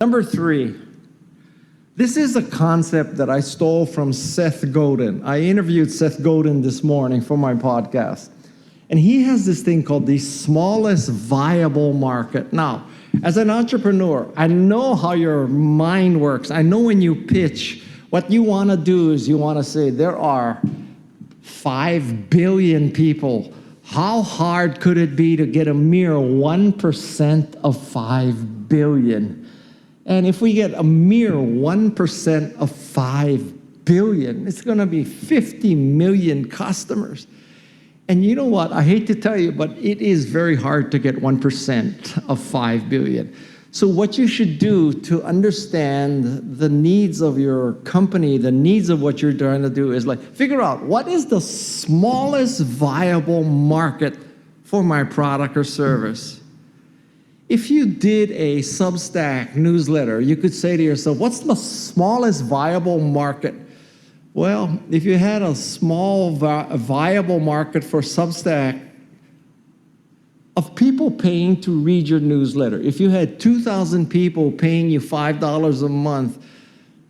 Number 3, this is a concept that I stole from Seth Godin. I interviewed Seth Godin this morning for my podcast. And he has this thing called the smallest viable market. Now, as an entrepreneur, I know how your mind works. I know when you pitch, what you want to do is you want to say, there are 5 billion people. How hard could it be to get a mere 1% of 5 billion? And if we get a mere 1% of 5 billion, it's going to be 50 million customers. And you know what? I hate to tell you, but it is very hard to get 1% of 5 billion. So what you should do to understand the needs of your company, the needs of what you're trying to do is like, figure out what is the smallest viable market for my product or service. If you did a Substack newsletter, you could say to yourself, what's the smallest viable market? Well, if you had a small viable market for Substack of people paying to read your newsletter, if you had 2,000 people paying you $5 a month,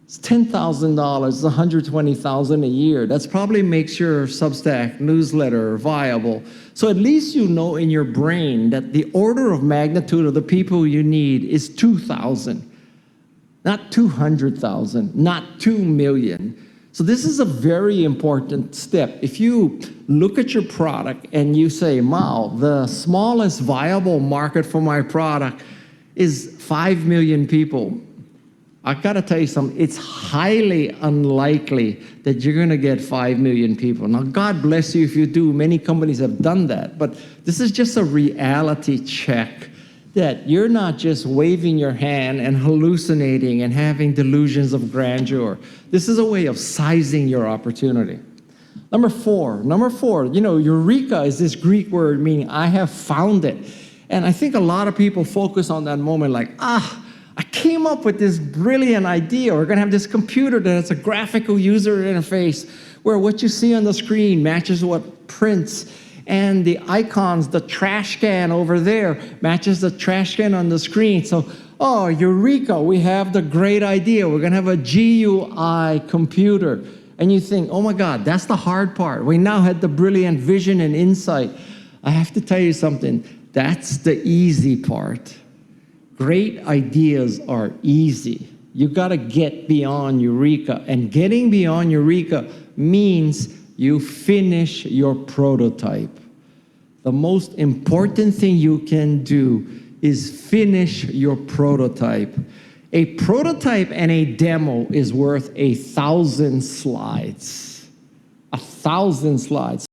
it's $10,000, it's $120,000 a year. That's probably makes your Substack newsletter viable. So at least you know in your brain that the order of magnitude of the people you need is 2,000, not 200,000, not 2 million. So this is a very important step. If you look at your product and you say, wow, the smallest viable market for my product is 5 million people, I gotta tell you something, it's highly unlikely that you're gonna get 5 million people. Now, God bless you if you do. Many companies have done that, but this is just a reality check that you're not just waving your hand and hallucinating and having delusions of grandeur. This is a way of sizing your opportunity. Number four, you know, eureka is this Greek word meaning I have found it. And I think a lot of people focus on that moment like, I came up with this brilliant idea. We're gonna have this computer that has a graphical user interface where what you see on the screen matches what prints, and the icons, the trash can over there matches the trash can on the screen. So, oh, eureka, we have the great idea. We're gonna have a GUI computer. And you think, oh my God, that's the hard part. We now had the brilliant vision and insight. I have to tell you something, that's the easy part. Great ideas are easy. You gotta get beyond eureka. And getting beyond eureka means you finish your prototype. The most important thing you can do is finish your prototype. A prototype and a demo is worth 1,000 slides. 1,000 slides.